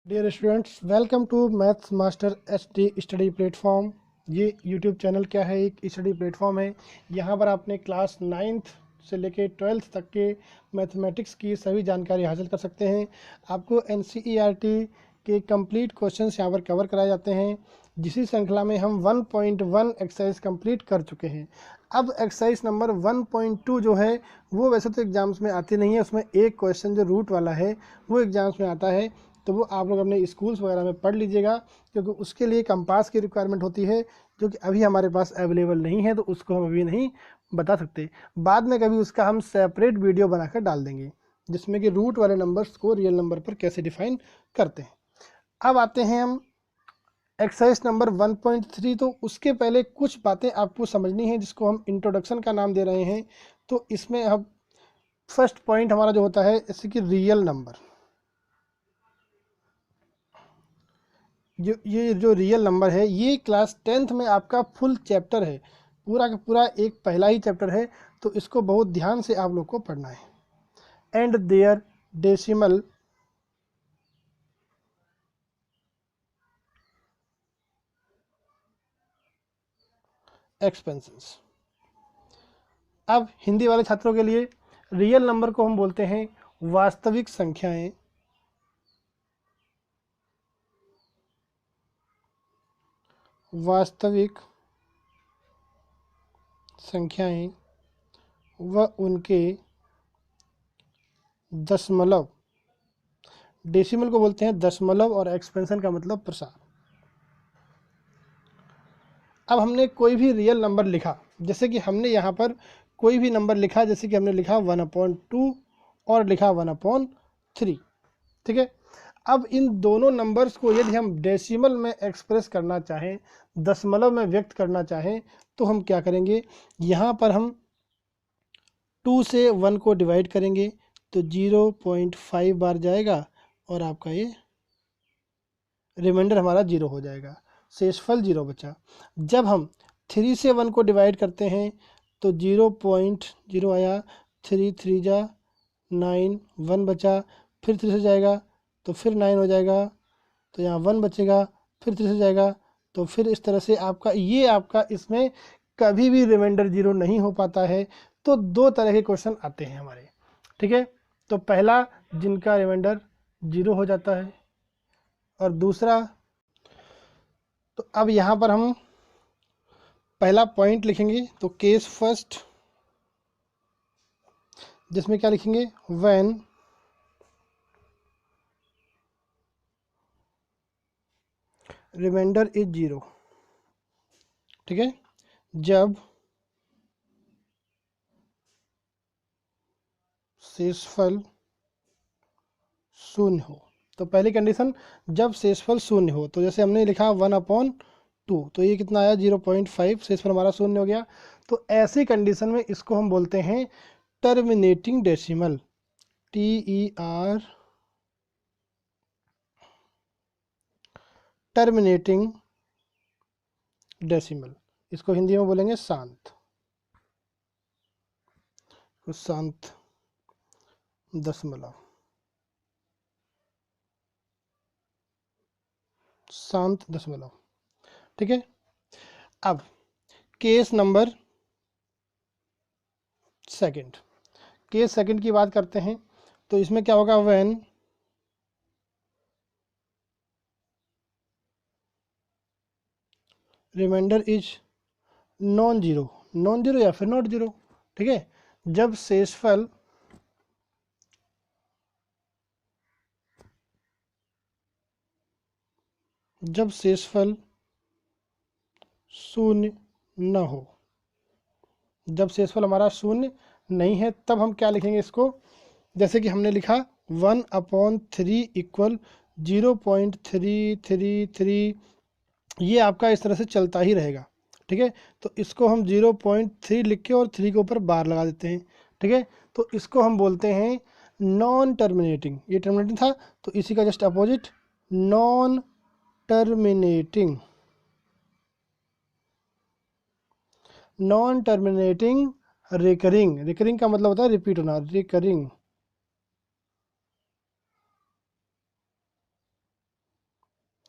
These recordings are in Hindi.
Dear students, welcome to maths master HD study platform. ये यूट्यूब चैनल क्या है? एक स्टडी प्लेटफॉर्म है। यहाँ पर आपने क्लास 9th से लेके 12th तक के मैथमेटिक्स की सभी जानकारी हासिल कर सकते हैं। आपको NCERT के कंप्लीट क्वेश्चंस यहाँ पर कवर कराए जाते हैं। जिसी श्रृंखला में हम 1.1 एक्सरसाइज कंप्लीट कर चुके हैं। अब एक्सरसाइज नंबर 1.2 जो है वो वैसे तो एग्जाम्स में आती नहीं है। उसमें एक क्वेश्चन जो रूट वाला है वो एग्जाम्स में आता है, तो वो आप लोग अपने स्कूल्स वगैरह में पढ़ लीजिएगा, क्योंकि उसके लिए कंपास की रिक्वायरमेंट होती है जो कि अभी हमारे पास अवेलेबल नहीं है, तो उसको हम अभी नहीं बता सकते। बाद में कभी उसका हम सेपरेट वीडियो बनाकर डाल देंगे जिसमें कि रूट वाले नंबर्स को रियल नंबर पर कैसे डिफाइन करते हैं। अब आते हैं हम एक्सरसाइज नंबर 1.3। तो उसके पहले कुछ बातें आपको समझनी है जिसको हम इंट्रोडक्शन का नाम दे रहे हैं। तो इसमें अब फर्स्ट पॉइंट हमारा जो होता है जैसे कि रियल नंबर। ये जो रियल नंबर है ये क्लास 10th में आपका फुल चैप्टर है, पूरा का पूरा एक पहला ही चैप्टर है। तो इसको बहुत ध्यान से आप लोग को पढ़ना है। And there decimal expenses. अब हिंदी वाले छात्रों के लिए रियल नंबर को हम बोलते हैं वास्तविक संख्याएं, वास्तविक संख्याएं व उनके दशमलव। डेसिमल को बोलते हैं दशमलव और एक्सपेंशन का मतलब प्रसार। अब हमने कोई भी रियल नंबर लिखा, जैसे कि हमने यहाँ पर कोई भी नंबर लिखा, जैसे कि हमने लिखा 1/2 और लिखा 1/3, ठीक है। अब इन दोनों नंबर्स को यदि हम डेसिमल में एक्सप्रेस करना चाहें, दशमलव में व्यक्त करना चाहें, तो हम क्या करेंगे? यहाँ पर हम 2 से 1 को डिवाइड करेंगे तो 0.5 बार जाएगा और आपका ये रिमाइंडर हमारा 0 हो जाएगा, शेषफल 0 बचा। जब हम 3 से 1 को डिवाइड करते हैं तो 0.0 आया, 3 3 जा 9, 1 बचा, फिर 3 से जाएगा तो फिर 9 हो जाएगा, तो यहाँ 1 बचेगा, फिर 3 से जाएगा, तो फिर इस तरह से आपका इसमें कभी भी रिमाइंडर 0 नहीं हो पाता है। तो दो तरह के क्वेश्चन आते हैं हमारे, ठीक है। तो पहला जिनका रिमाइंडर 0 हो जाता है, और दूसरा, तो अब यहाँ पर हम पहला पॉइंट लिखेंगे तो केस फर्स्ट, जिसमें क्या लिखेंगे? व्हेन रिमाइंडर इज 0, ठीक है। जब शेषफल शून्य हो। तो पहली कंडीशन जब शेषफल शून्य हो, तो जैसे हमने लिखा 1/2, तो ये कितना आया? 0.5, शेषफल हमारा शून्य हो गया। तो ऐसी कंडीशन में इसको हम बोलते हैं terminating decimal, TER, terminating decimal. इसको हिंदी में बोलेंगे शांत, तो शांत दशमलव, शांत दशमलव, ठीक है। अब case number second, case second की बात करते हैं। तो इसमें क्या होगा? When reminder is non zero, non zero या फिर नॉट जीरो, ठीक है। जब शेषफल जब शेषफल शून्य न हो, जब शेषफल हमारा शून्य नहीं है, तब हम क्या लिखेंगे इसको? जैसे कि हमने लिखा 1/3 इक्वल 0.333, ये आपका इस तरह से चलता ही रहेगा, ठीक है। तो इसको हम 0.3 लिख के और 3 के ऊपर बार लगा देते हैं, ठीक है। तो इसको हम बोलते हैं नॉन टर्मिनेटिंग। ये टर्मिनेटिंग था, तो इसी का just opposite non terminating, non terminating recurring. Recurring का मतलब होता है रिपीट होना, रिकरिंग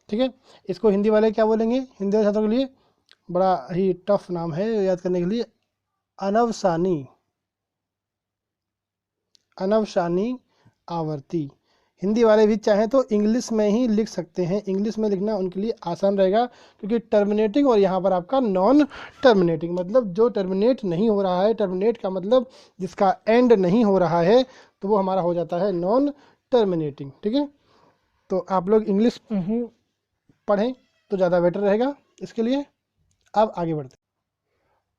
ठीक है। इसको हिंदी वाले क्या बोलेंगे, हिंदी वाले छात्रों के लिए बड़ा ही टफ नाम है याद करने के लिए, अनवसानी, अनवसानी आवर्ती। हिंदी वाले भी चाहें तो इंग्लिश में ही लिख सकते हैं, इंग्लिश में लिखना उनके लिए आसान रहेगा, क्योंकि टर्मिनेटिंग और यहाँ पर आपका नॉन टर्मिनेटिंग, मतलब जो टर्मिनेट नहीं हो रहा है, टर्मिनेट का मतलब जिसका एंड नहीं हो रहा है, तो वो हमारा हो जाता है नॉन टर्मिनेटिंग। ठीक है, तो आप लोग इंग्लिश पढ़ें तो ज़्यादा बेटर रहेगा इसके लिए। अब आगे बढ़ते हैं,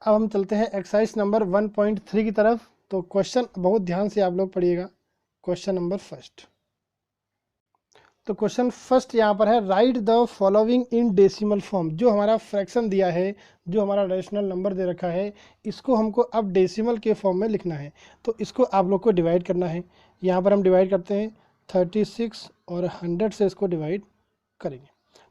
अब हम चलते हैं एक्सरसाइज नंबर 1.3 की तरफ। तो क्वेश्चन बहुत ध्यान से आप लोग पढ़िएगा। क्वेश्चन नंबर फर्स्ट, तो क्वेश्चन फर्स्ट यहाँ पर है, right the following in decimal form. जो हमारा फ्रैक्शन दिया है, जो हमारा रेशनल नंबर दे रखा है, इसको हमको अब डेसिमल के फॉर्म में लिखना है। तो इसको आप लोग को डिवाइड करना है। यहाँ पर हम डिवाइड करते हैं 36 और 100 से इसको डिवाइड करेंगे।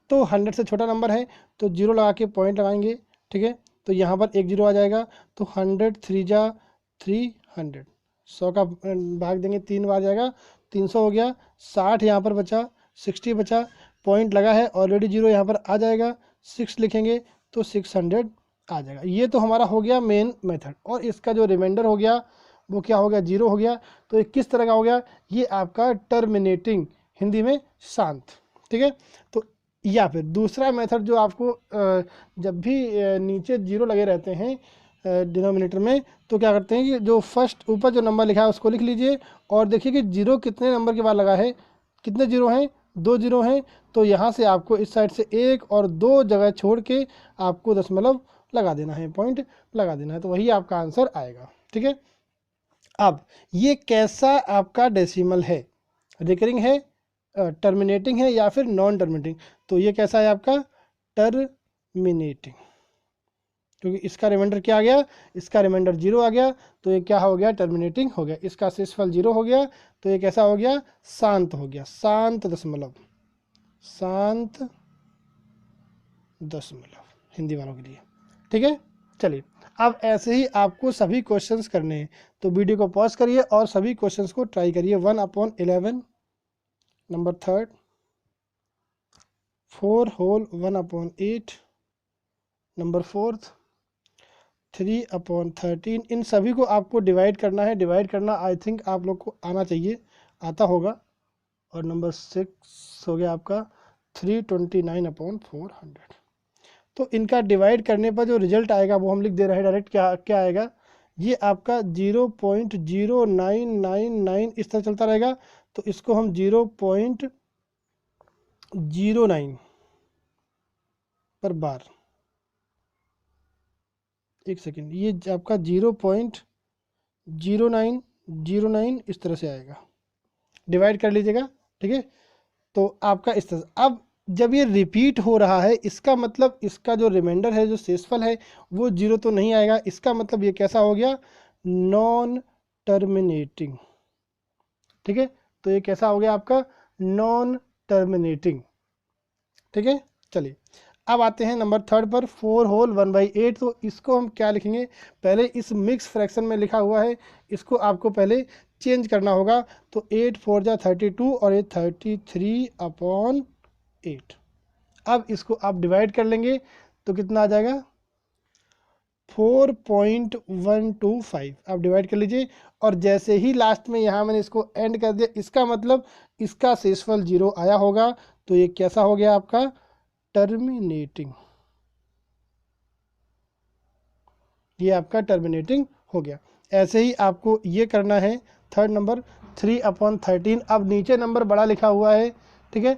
तो 100 से छोटा नंबर है तो 0 लगा के पॉइंट लगाएंगे। ठीक है, तो यहाँ पर 1 0 आ जाएगा, तो 100 3 जा 300, 100 का भाग देंगे 3 बार जाएगा, 300 हो गया। 60 यहाँ पर बचा, 60 बचा, पॉइंट लगा है ऑलरेडी, 0 यहाँ पर आ जाएगा, 6 लिखेंगे तो 600 आ जाएगा। ये तो हमारा हो गया मेन मेथड, और इसका जो रिमाइंडर हो गया वो क्या हो गया, 0 हो गया। तो ये किस तरह का हो गया, ये आपका टर्मिनेटिंग, हिंदी में शांत। ठीक है, तो या फिर दूसरा मेथड जो आपको जब भी नीचे 0 लगे रहते हैं डिनोमिनेटर में, तो क्या करते हैं कि जो फर्स्ट ऊपर जो नंबर लिखा है उसको लिख लीजिए, और देखिए कि 0 कितने नंबर के बाद लगा है, कितने 0 हैं, 2 0 हैं। तो यहाँ से आपको इस साइड से 1 और 2 जगह छोड़ के आपको दशमलव लगा देना है, पॉइंट लगा देना है, तो वही आपका आंसर आएगा। ठीक है, अब ये कैसा आपका डेसिमल है, रिकरिंग है, टर्मिनेटिंग है या फिर नॉन टर्मिनेटिंग। तो ये कैसा है आपका टर्मिनेटिंग, क्योंकि इसका रिमाइंडर क्या आ गया, इसका रिमाइंडर 0 आ गया, तो ये क्या हो गया, टर्मिनेटिंग हो गया। इसका शेषफल 0 हो गया, तो ये कैसा हो गया, शांत हो गया, शांत दशमलव, शांत दशमलव हिंदी वालों के लिए। ठीक है, चलिए अब ऐसे ही आपको सभी क्वेश्चंस करने हैं, तो वीडियो को पॉज करिए और सभी क्वेश्चंस को ट्राई करिए। 1/11, नंबर 3, 4 होल 1/8, नंबर 4, 3/13, इन सभी को आपको डिवाइड करना है। डिवाइड करना आई थिंक आप लोग को आना चाहिए, आता होगा। और नंबर 6 हो गया आपका 329/400। तो इनका डिवाइड करने पर जो रिजल्ट आएगा वो हम लिख दे रहे हैं डायरेक्ट, क्या क्या आएगा, ये आपका 0.0999 इस तरह चलता रहेगा। तो इसको हम 0.09 पर बार, एक सेकेंड, ये आपका 0.0909 इस तरह से आएगा, डिवाइड कर लीजिएगा। ठीक है, तो आपका इस तरह। अब जब ये रिपीट हो रहा है, इसका मतलब इसका जो रिमाइंडर है, जो शेषफल है, वो 0 तो नहीं आएगा। इसका मतलब ये कैसा हो गया, नॉन टर्मिनेटिंग। ठीक है, तो ये कैसा हो गया आपका नॉन टर्मिनेटिंग। ठीक है, चलिए अब आते हैं नंबर 3 पर, 4 होल 1/8। तो इसको हम क्या लिखेंगे, पहले इस मिक्स फ्रैक्शन में लिखा हुआ है, इसको आपको पहले चेंज करना होगा। तो 8 4 जा 32 और ये 33/8। अब इसको आप डिवाइड कर लेंगे तो कितना आ जाएगा, 4.125। आप डिवाइड कर लीजिए, और जैसे ही लास्ट में यहाँ मैंने इसको एंड कर दिया, इसका मतलब इसका शेषफल 0 आया होगा। तो ये कैसा हो गया आपका टर्मिनेटिंग, ये आपका टर्मिनेटिंग हो गया। ऐसे ही आपको ये करना है। 3rd number 3/13। अब नीचे नंबर बड़ा लिखा हुआ है, ठीक है,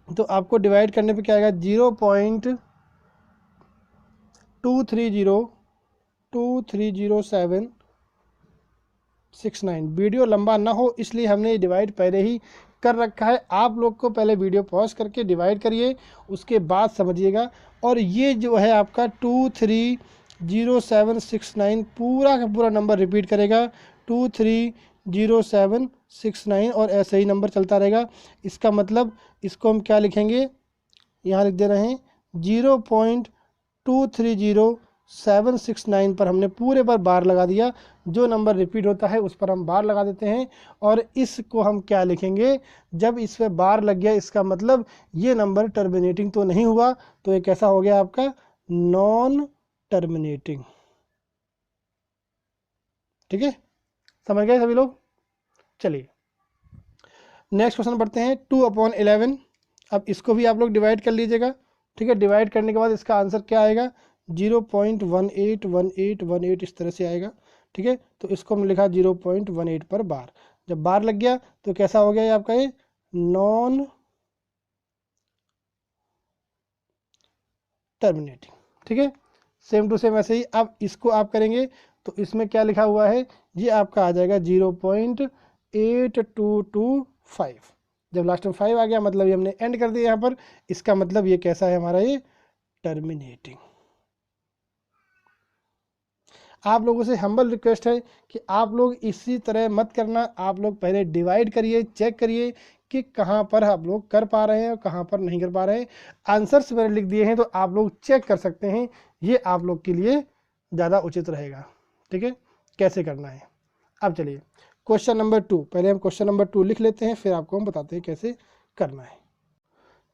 तो आपको डिवाइड करने पे क्या आएगा, 0.230769। वीडियो लंबा ना हो इसलिए हमने डिवाइड पहले ही कर रखा है। आप लोग को पहले वीडियो पॉज करके डिवाइड करिए, उसके बाद समझिएगा। और ये जो है आपका 230769 पूरा का पूरा नंबर रिपीट करेगा, 230769, और ऐसे ही नंबर चलता रहेगा। इसका मतलब इसको हम क्या लिखेंगे, यहाँ लिख दे रहे हैं 0.230769 769 पर हमने पूरे पर बार लगा दिया। जो नंबर रिपीट होता है उस पर हम बार लगा देते हैं और इसको हम क्या लिखेंगे, जब इस पर बार लग गया इसका मतलब ये नंबर टर्मिनेटिंग तो नहीं हुआ, तो ये कैसा हो गया आपका, नॉन टर्मिनेटिंग। ठीक है, समझ गए सभी लोग। चलिए नेक्स्ट क्वेश्चन पढ़ते हैं। 2/11। अब इसको भी आप लोग डिवाइड कर लीजिएगा। ठीक है, डिवाइड करने के बाद इसका आंसर क्या आएगा, 0.181818 इस तरह से आएगा। ठीक है, तो इसको हमने लिखा 0.18 पर बार। जब बार लग गया तो कैसा हो गया ये आपका, ये नॉन टर्मिनेटिंग। ठीक है, सेम टू सेम ऐसे ही अब इसको आप करेंगे तो इसमें क्या लिखा हुआ है, ये आपका आ जाएगा 0.8225। जब लास्ट में 5 आ गया मतलब ये हमने एंड कर दिया यहाँ पर, इसका मतलब ये कैसा है हमारा, ये टर्मिनेटिंग। आप लोगों से हम्बल रिक्वेस्ट है कि आप लोग इसी तरह मत करना, आप लोग पहले डिवाइड करिए, चेक करिए कि कहाँ पर आप लोग कर पा रहे हैं और कहाँ पर नहीं कर पा रहे हैं। आंसर्स मैंने लिख दिए हैं तो आप लोग चेक कर सकते हैं, ये आप लोग के लिए ज़्यादा उचित रहेगा। ठीक है, कैसे करना है। अब चलिए क्वेश्चन नंबर 2, पहले हम क्वेश्चन नंबर 2 लिख लेते हैं, फिर आपको हम बताते हैं कैसे करना है।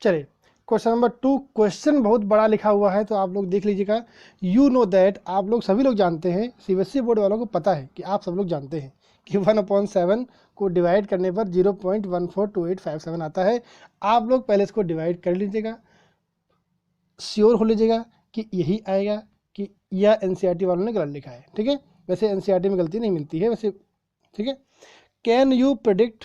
चलिए क्वेश्चन नंबर 2, क्वेश्चन बहुत बड़ा लिखा हुआ है तो आप लोग देख लीजिएगा। यू नो दैट, आप लोग सभी लोग जानते हैं, सीबीएसई बोर्ड वालों को पता है कि आप सब लोग जानते हैं कि 1/7 को डिवाइड करने पर 0.142857 आता है। आप लोग पहले इसको डिवाइड कर लीजिएगा, श्योर हो लीजिएगा कि यही आएगा कि यह एनसीईआरटी वालों ने गलत लिखा है। ठीक है, वैसे एनसीईआरटी में गलती नहीं मिलती है वैसे। ठीक है, कैन यू प्रिडिक्ट,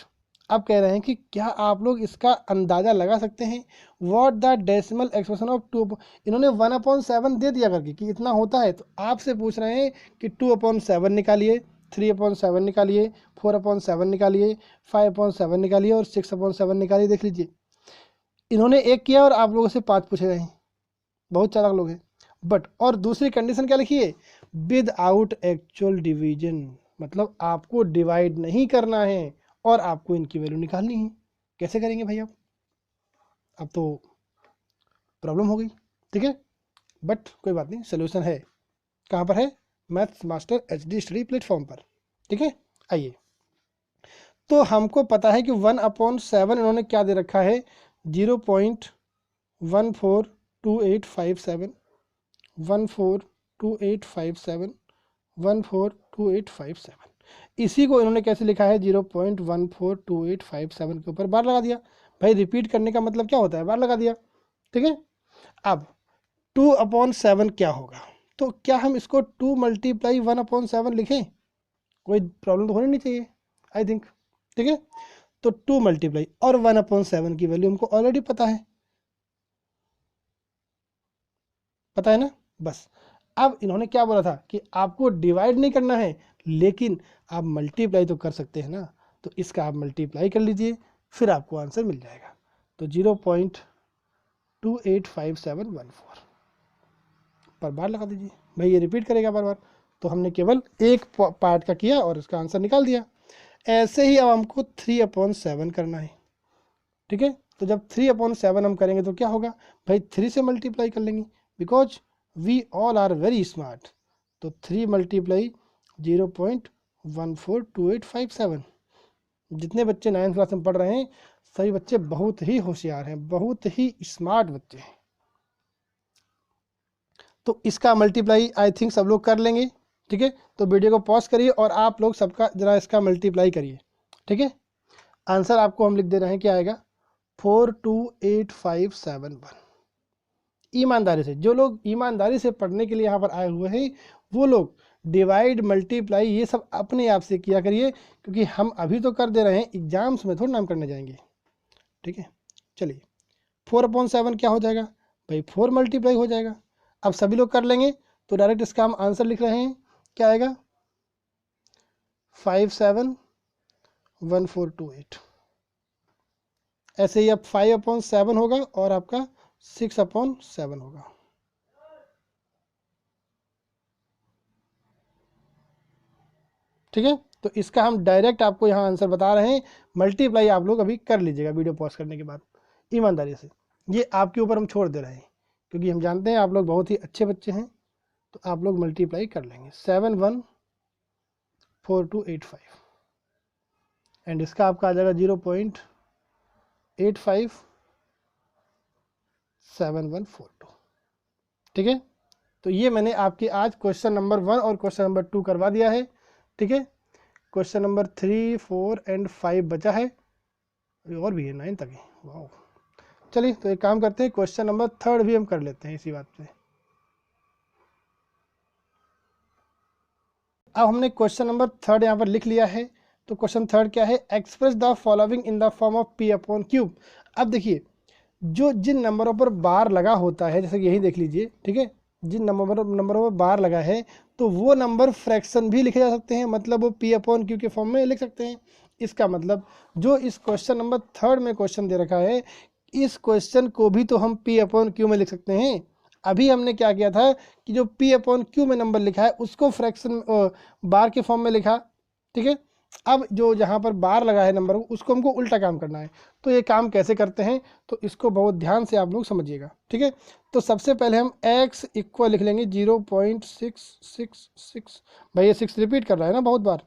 अब कह रहे हैं कि क्या आप लोग इसका अंदाज़ा लगा सकते हैं, what the decimal expression of 2, इन्होंने 1/7 दे दिया करके कि इतना होता है, तो आपसे पूछ रहे हैं कि 2/7 निकालिए, 3/7 निकालिए, 4/7 निकालिए, 5/7 निकालिए और 6/7 निकालिए। देख लीजिए इन्होंने एक किया और आप लोगों से 5 पूछे रहे हैं, बहुत चालाक लोग हैं। बट और दूसरी कंडीशन क्या लिखी है, विद आउट एक्चुअल डिवीजन, मतलब आपको डिवाइड नहीं करना है और आपको इनकी वैल्यू निकालनी है। कैसे करेंगे भाई आप, अब तो प्रॉब्लम हो गई। ठीक है, बट कोई बात नहीं, सोल्यूशन है। कहाँ पर है, maths master HD study platform पर। ठीक है, आइए। तो हमको पता है कि 1/7 इन्होंने क्या दे रखा है, 0.142857, 142857, 142857, इसी को इन्होंने कैसे लिखा है, 0.142857 के ऊपर बार लगा दिया। भाई रिपीट करने का मतलब क्या होता है, बार लगा दिया। ठीक है, अब 2/7 क्या होगा, तो क्या हम इसको 2 × 1/7 लिखें, कोई प्रॉब्लम तो होनी नहीं चाहिए आई थिंक। ठीक है, तो 2 × और 1/7 की वैल्यू हमको ऑलरेडी पता है ना। बस अब इन्होंने क्या बोला था कि आपको डिवाइड नहीं करना है, लेकिन आप मल्टीप्लाई तो कर सकते हैं ना, तो इसका आप मल्टीप्लाई कर लीजिए, फिर आपको आंसर मिल जाएगा। तो 0.285714 पर बार लगा दीजिए। भाई ये रिपीट करेगा बार बार, तो हमने केवल एक पार्ट का किया और इसका आंसर निकाल दिया। ऐसे ही अब हमको 3/7 करना है। ठीक है, तो जब 3/7 हम करेंगे तो क्या होगा, भाई 3 से मल्टीप्लाई कर लेंगे, because we all are very smart. तो 3 × 0.142857, जितने बच्चे 9th क्लास में पढ़ रहे हैं सभी बच्चे बहुत ही होशियार हैं, बहुत ही स्मार्ट बच्चे हैं। तो इसका मल्टीप्लाई आई थिंक सब लोग कर लेंगे। ठीक है, तो वीडियो को पॉज करिए और आप लोग सबका जरा इसका मल्टीप्लाई करिए। ठीक है, आंसर आपको हम लिख दे रहे हैं, क्या आएगा, 428571। ईमानदारी से, जो लोग ईमानदारी से पढ़ने के लिए यहाँ पर आए हुए हैं वो लोग डिवाइड मल्टीप्लाई ये सब अपने आप से किया करिए, क्योंकि हम अभी तो कर दे रहे हैं, एग्जाम्स में थोड़ा नाम करने जाएंगे। ठीक है, चलिए 4/7 क्या हो जाएगा, भाई 4 × हो जाएगा। अब सभी लोग कर लेंगे तो डायरेक्ट इसका हम आंसर लिख रहे हैं, क्या आएगा, 571428। ऐसे ही अब 5/7 होगा और आपका 6/7 होगा। ठीक है, तो इसका हम डायरेक्ट आपको यहाँ आंसर बता रहे हैं, मल्टीप्लाई आप लोग अभी कर लीजिएगा वीडियो पॉज करने के बाद ईमानदारी से। ये आपके ऊपर हम छोड़ दे रहे हैं, क्योंकि हम जानते हैं आप लोग बहुत ही अच्छे बच्चे हैं, तो आप लोग मल्टीप्लाई कर लेंगे 714285 एंड इसका आपका आ जाएगा 0.857142। ठीक है, तो ये मैंने आपके आज क्वेश्चन नंबर 1 और क्वेश्चन नंबर 2 करवा दिया है। ठीक है, क्वेश्चन नंबर 3, 4 एंड 5 बचा है, और भी है 9 तक है। वाह, चलिए तो एक काम करते हैं, क्वेश्चन नंबर 3 भी हम कर लेते हैं इसी बात पे। अब हमने क्वेश्चन नंबर 3 यहाँ पर लिख लिया है। तो क्वेश्चन 3 क्या है, express the following in the form of p upon cube. अब देखिए, जो जिन नंबरों पर बार लगा होता है, जैसे कि यही देख लीजिए, ठीक है, जिन नंबरों पर बार लगा है तो वो नंबर फ्रैक्शन भी लिखे जा सकते हैं, मतलब वो p अपॉन क्यू के फॉर्म में लिख सकते हैं। इसका मतलब जो इस क्वेश्चन नंबर 3 में क्वेश्चन दे रखा है, इस क्वेश्चन को भी तो हम p अपॉन क्यू में लिख सकते हैं। अभी हमने क्या किया था कि जो p अपॉन क्यू में नंबर लिखा है उसको फ्रैक्शन बार के फॉर्म में लिखा। ठीक है, अब जो जहाँ पर बार लगा है नंबर उसको हमको उल्टा काम करना है। तो ये काम कैसे करते हैं, तो इसको बहुत ध्यान से आप लोग समझिएगा। ठीक है, तो सबसे पहले हम x इक्वल लिख लेंगे 0.666। भाई ये 6 रिपीट कर रहा है ना, बहुत बार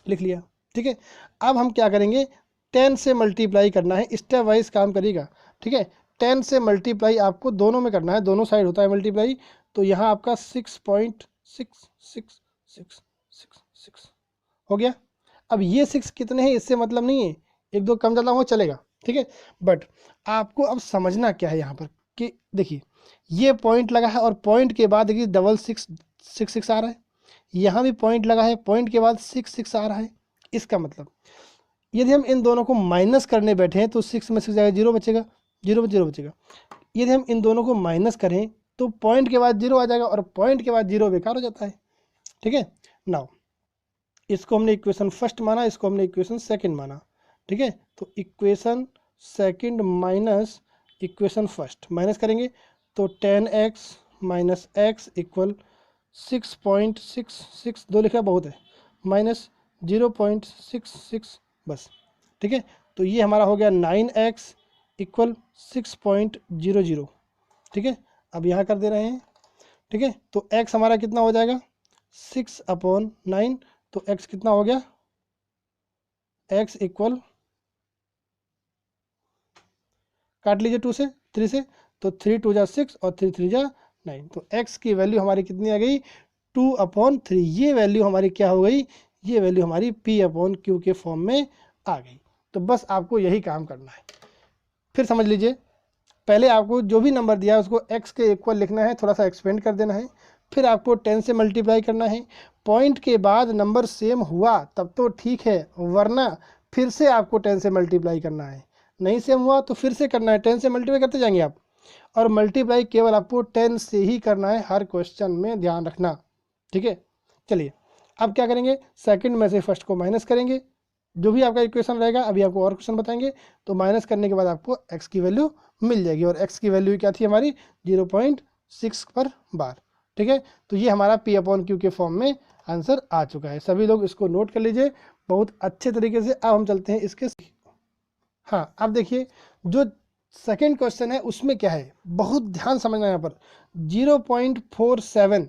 लिख लिया। ठीक है, अब हम क्या करेंगे, 10 से मल्टीप्लाई करना है, स्टेप वाइज काम करिएगा। ठीक है, 10 से मल्टीप्लाई आपको दोनों में करना है, दोनों साइड होता है मल्टीप्लाई। तो यहाँ आपका 6.6666 हो गया। अब ये 6 कितने हैं इससे मतलब नहीं है, एक दो कम ज़्यादा हो चलेगा। ठीक है, बट आपको अब समझना क्या है यहाँ पर कि देखिए ये पॉइंट लगा है और पॉइंट के बाद देखिए डबल 6 आ रहा है, यहाँ भी पॉइंट लगा है, पॉइंट के बाद 6 आ रहा है। इसका मतलब यदि हम इन दोनों को माइनस करने बैठे हैं तो 6 में 6 जाएगा, 0 बचेगा, 0 में 0 बचेगा। यदि हम इन दोनों को माइनस करें तो पॉइंट के बाद 0 आ जाएगा और पॉइंट के बाद 0 बेकार हो जाता है। ठीक है, नाउ इसको हमने इक्वेशन फर्स्ट माना, इसको हमने इक्वेशन सेकंड माना। ठीक है, तो equation second minus equation first minus करेंगे तो 10x माइनस एक्स इक्वल 6.66, दो लिखा बहुत है, माइनस 0.66 बस। ठीक है, तो ये हमारा हो गया 9x इक्वल 6.00। ठीक है, अब यहाँ कर दे रहे हैं। ठीक है, तो x हमारा कितना हो जाएगा 6/9, तो x कितना हो गया, x इक्वल काट लीजिए 2 से 3 से, तो 3 2 जा 6 और 3 3 जा 9। तो x की वैल्यू हमारी कितनी आ गई 2/3। ये वैल्यू हमारी क्या हो गई, ये वैल्यू हमारी p अपॉन क्यू के फॉर्म में आ गई। तो बस आपको यही काम करना है। फिर समझ लीजिए, पहले आपको जो भी नंबर दिया है उसको x के इक्वल लिखना है, थोड़ा सा एक्सपेंड कर देना है, फिर आपको 10 से मल्टीप्लाई करना है। पॉइंट के बाद नंबर सेम हुआ तब तो ठीक है, वरना फिर से आपको 10 से मल्टीप्लाई करना है। नहीं सेम हुआ तो फिर से करना है, 10 से मल्टीप्लाई करते जाएंगे आप, और मल्टीप्लाई केवल आपको 10 से ही करना है, हर क्वेश्चन में ध्यान रखना। ठीक है, चलिए अब क्या करेंगे, सेकंड में से फर्स्ट को माइनस करेंगे, जो भी आपका इक्वेशन रहेगा, अभी आपको और क्वेश्चन बताएंगे। तो माइनस करने के बाद आपको x की वैल्यू मिल जाएगी, और x की वैल्यू क्या थी हमारी 0.6 पर बार। ठीक है, तो ये हमारा p अपॉन क्यू के फॉर्म में आंसर आ चुका है। सभी लोग इसको नोट कर लीजिए बहुत अच्छे तरीके से। अब हम चलते हैं इसके, हाँ अब देखिए जो सेकेंड क्वेश्चन है उसमें क्या है, बहुत ध्यान समझना यहाँ पर। 0.47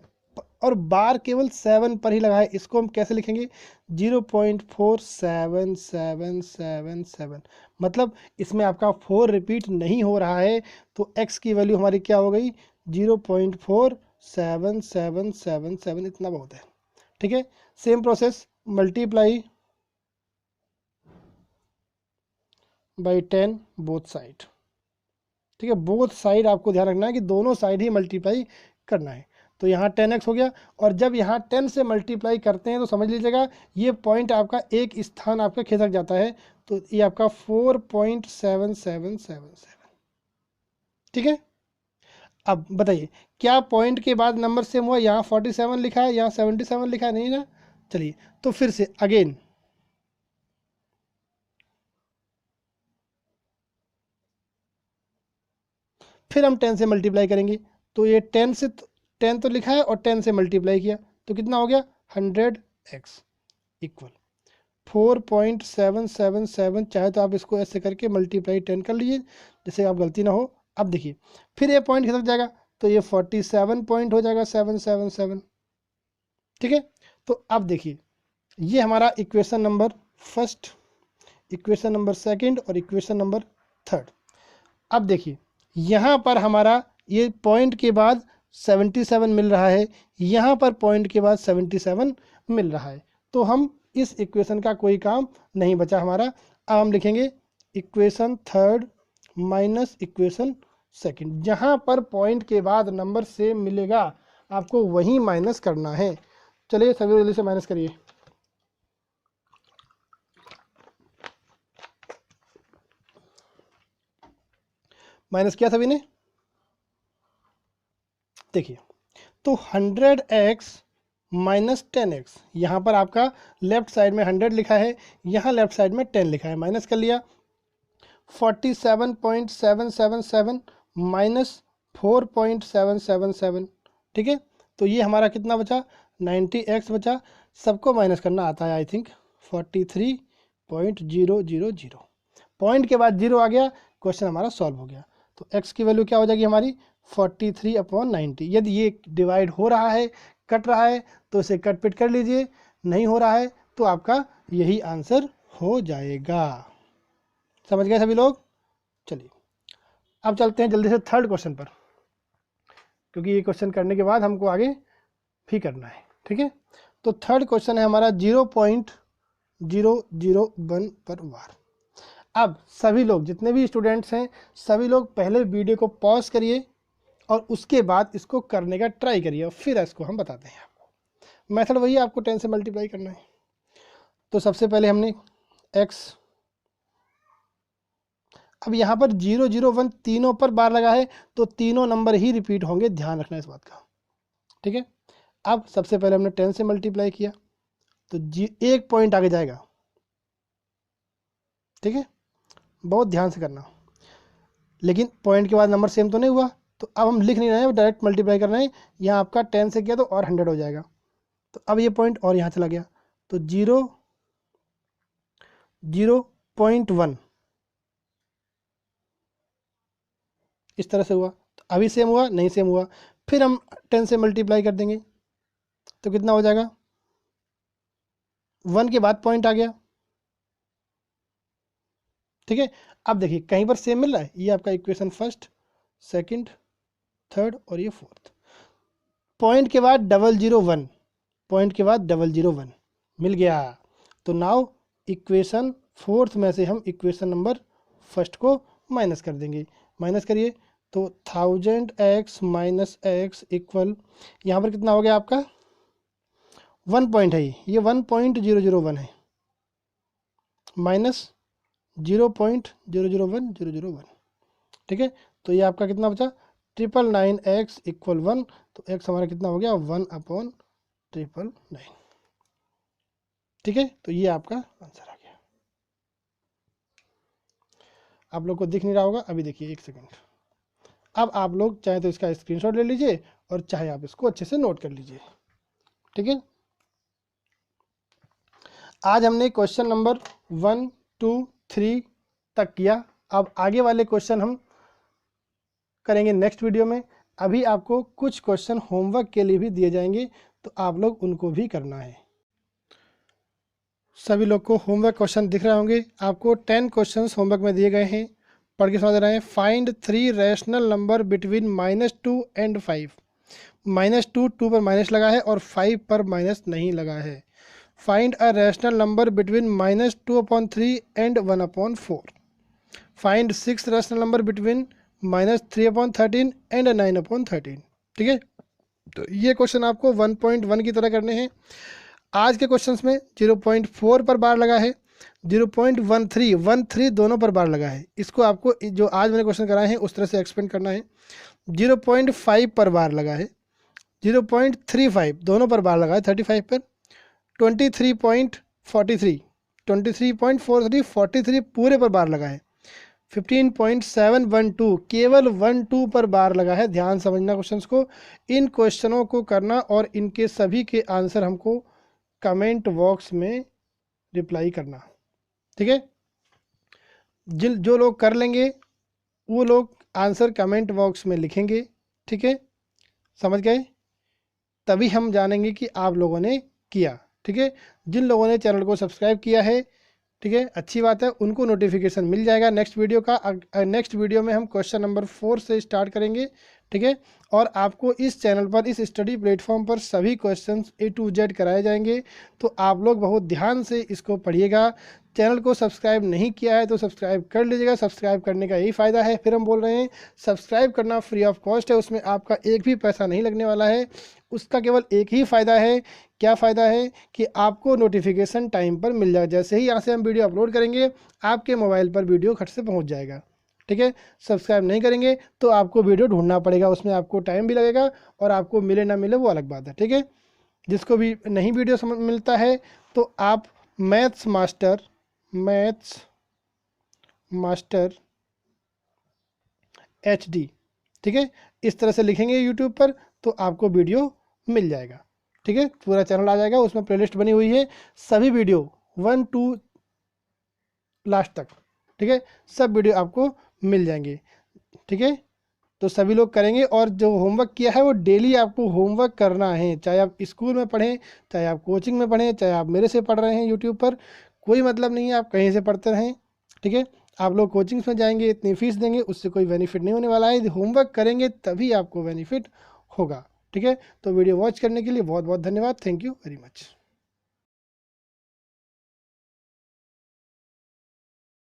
और बार केवल 7 पर ही लगा है, इसको हम कैसे लिखेंगे 0.47777, मतलब इसमें आपका 4 रिपीट नहीं हो रहा है, तो x की वैल्यू हमारी क्या हो गई 0.47777, इतना बहुत है। ठीक है, same process, multiply by 10 both side. ठीक है, बोथ साइड आपको ध्यान रखना है कि दोनों साइड ही मल्टीप्लाई करना है। तो यहाँ 10x हो गया, और जब यहाँ 10 से मल्टीप्लाई करते हैं तो समझ लीजिएगा ये पॉइंट आपका एक स्थान आपका खिसक जाता है, तो ये आपका 4.7777। ठीक है, अब बताइए क्या पॉइंट के बाद नंबर सेम हुआ, यहाँ 47 लिखा है, यहाँ 77 लिखा है, नहीं ना। चलिए तो फिर से अगेन फिर हम 10 से मल्टीप्लाई करेंगे, तो ये 10 तो लिखा है और 10 से मल्टीप्लाई किया तो कितना हो गया 100x इक्वल 4.777। चाहे तो आप इसको ऐसे करके मल्टीप्लाई 10 कर लीजिए, जिससे आप गलती ना हो। अब देखिए फिर ये पॉइंट खिसक जाएगा, तो ये 47 पॉइंट हो जाएगा 777। ठीक है, तो अब देखिए ये हमारा equation number first, equation number second और इक्वेशन नंबर थर्ड। अब देखिए यहाँ पर हमारा ये पॉइंट के बाद 77 मिल रहा है, यहाँ पर पॉइंट के बाद 77 मिल रहा है, तो हम इस इक्वेशन का कोई काम नहीं बचा हमारा। अब हम लिखेंगे equation third minus equation second. जहाँ पर पॉइंट के बाद नंबर सेम मिलेगा आपको वही माइनस करना है। चलिए सभी जल्दी से माइनस करिए। माइनस किया सभी ने? देखिए तो 100x माइनस 10x, यहाँ पर आपका लेफ्ट साइड में 100 लिखा है, यहाँ लेफ्ट साइड में 10 लिखा है, माइनस कर लिया। 47.777 माइनस 4.777। ठीक है, तो ये हमारा कितना बचा? 90x बचा। सबको माइनस करना आता है आई थिंक। 43.000 पॉइंट के बाद 0 आ गया, क्वेश्चन हमारा सॉल्व हो गया। तो x की वैल्यू क्या हो जाएगी हमारी? 43/90। यदि ये डिवाइड हो रहा है, कट रहा है, तो इसे कट पिट कर लीजिए, नहीं हो रहा है तो आपका यही आंसर हो जाएगा। समझ गए सभी लोग? चलिए अब चलते हैं जल्दी से थर्ड क्वेश्चन पर, क्योंकि ये क्वेश्चन करने के बाद हमको आगे भी करना है। ठीक है, तो थर्ड क्वेश्चन है हमारा 0.001 पर वार। अब सभी लोग जितने भी स्टूडेंट्स हैं सभी लोग पहले वीडियो को पॉज करिए और उसके बाद इसको करने का ट्राई करिए और फिर इसको हम बताते हैं आपको। मेथड वही है, आपको 10 से मल्टीप्लाई करना है। तो सबसे पहले हमने x, अब यहाँ पर 0 0 1 तीनों पर बार लगा है तो तीनों नंबर ही रिपीट होंगे, ध्यान रखना इस बात का। ठीक है, अब सबसे पहले हमने 10 से मल्टीप्लाई किया तो एक पॉइंट आगे जाएगा। ठीक है, बहुत ध्यान से करना, लेकिन पॉइंट के बाद नंबर सेम तो नहीं हुआ, तो अब हम लिख नहीं रहे हैं, डायरेक्ट मल्टीप्लाई करना है। यहाँ आपका 10 से किया तो और 100 हो जाएगा, तो अब ये पॉइंट और यहाँ चला गया, तो 0.1 इस तरह से हुआ। तो अभी सेम हुआ? नहीं सेम हुआ। फिर हम 10 से मल्टीप्लाई कर देंगे तो कितना हो जाएगा? 1 के बाद पॉइंट आ गया। ठीक है, अब देखिए कहीं पर सेम मिल रहा है, ये आपका इक्वेशन फर्स्ट, सेकंड, थर्ड और ये फोर्थ। पॉइंट के बाद 001, पॉइंट के बाद 001 मिल गया। तो नाउ इक्वेशन फोर्थ में से हम इक्वेशन नंबर फर्स्ट को माइनस कर देंगे। माइनस करिए तो 1000x माइनस x इक्वल, यहाँ पर कितना हो गया आपका? 1 पॉइंट है, ये 1.001 है, माइनस 0.001001। ठीक है, तो ये आपका कितना बचा? 999x equal 1। तो x हमारा कितना हो गया? 1/999। ठीक है, तो ये आपका आंसर आ गया। आप लोग को दिख नहीं रहा होगा, अभी देखिए एक सेकंड। अब आप लोग चाहे तो इसका स्क्रीनशॉट ले लीजिए और चाहे आप इसको अच्छे से नोट कर लीजिए। ठीक है, आज हमने क्वेश्चन नंबर 1 2 3 तक किया। अब आगे वाले क्वेश्चन हम करेंगे नेक्स्ट वीडियो में। अभी आपको कुछ क्वेश्चन होमवर्क के लिए भी दिए जाएंगे, तो आप लोग उनको भी करना है। सभी लोग को होमवर्क क्वेश्चन दिख रहे होंगे। आपको 10 क्वेश्चंस होमवर्क में दिए गए हैं, पढ़ के समझ रहे हैं। Find 3 rational number between -2 and 5। -2 2 पर माइनस लगा है और 5 पर माइनस नहीं लगा है। Find a rational number between -2/3 and 1/4। Find 6 rational number between -3/13 and 9/13। ठीक है, तो ये क्वेश्चन आपको 1.1 की तरह करने हैं। आज के क्वेश्चंस में 0.4 पर बार लगा है, 0.13 दोनों पर बार लगा है। इसको आपको जो आज मैंने क्वेश्चन कराए हैं उस तरह से एक्सपेंड करना है। 0.5 पर बार लगा है, 0.35 दोनों पर बार लगा है 35 पर। 23.43 43 पूरे पर बार लगा है। 15.712 केवल 1 2 पर बार लगा है। ध्यान समझना क्वेश्चंस को, इन क्वेश्चनों को करना और इनके सभी के आंसर हमको कमेंट बॉक्स में रिप्लाई करना। ठीक है, जो लोग कर लेंगे वो लोग आंसर कमेंट बॉक्स में लिखेंगे। ठीक है, समझ गए? तभी हम जानेंगे कि आप लोगों ने किया। ठीक है, जिन लोगों ने चैनल को सब्सक्राइब किया है, ठीक है, अच्छी बात है, उनको नोटिफिकेशन मिल जाएगा नेक्स्ट वीडियो का। नेक्स्ट वीडियो में हम क्वेश्चन नंबर 4 से स्टार्ट करेंगे। ठीक है, और आपको इस चैनल पर, इस स्टडी प्लेटफॉर्म पर सभी क्वेश्चंस A to Z कराए जाएंगे, तो आप लोग बहुत ध्यान से इसको पढ़िएगा। चैनल को सब्सक्राइब नहीं किया है तो सब्सक्राइब कर लीजिएगा, सब्सक्राइब करने का यही फ़ायदा है। फिर हम बोल रहे हैं सब्सक्राइब करना फ्री ऑफ कॉस्ट है, उसमें आपका एक भी पैसा नहीं लगने वाला है। उसका केवल एक ही फ़ायदा है, क्या फ़ायदा है कि आपको नोटिफिकेशन टाइम पर मिल जाए। जैसे ही यहाँ से हम वीडियो अपलोड करेंगे आपके मोबाइल पर वीडियो खट से पहुँच जाएगा। ठीक है, सब्सक्राइब नहीं करेंगे तो आपको वीडियो ढूंढना पड़ेगा, उसमें आपको टाइम भी लगेगा और आपको मिले ना मिले वो अलग बात है। ठीक है, जिसको भी नहीं वीडियो समझ मिलता है तो आप मैथ्स मास्टर HD, ठीक है, इस तरह से लिखेंगे यूट्यूब पर तो आपको वीडियो मिल जाएगा। ठीक है, पूरा चैनल आ जाएगा, उसमें प्लेलिस्ट बनी हुई है, सभी वीडियो 1 to लास्ट तक। ठीक है, सब वीडियो आपको मिल जाएंगे। ठीक है, तो सभी लोग करेंगे, और जो होमवर्क किया है वो डेली आपको होमवर्क करना है, चाहे आप स्कूल में पढ़ें, चाहे आप कोचिंग में पढ़ें, चाहे आप मेरे से पढ़ रहे हैं यूट्यूब पर, कोई मतलब नहीं है, आप कहीं से पढ़ते रहें। ठीक है, आप लोग कोचिंग्स में जाएंगे, इतनी फीस देंगे, उससे कोई बेनिफिट नहीं होने वाला है। होमवर्क करेंगे तभी आपको बेनिफिट होगा। ठीक है, तो वीडियो वॉच करने के लिए बहुत बहुत धन्यवाद। Thank you very much.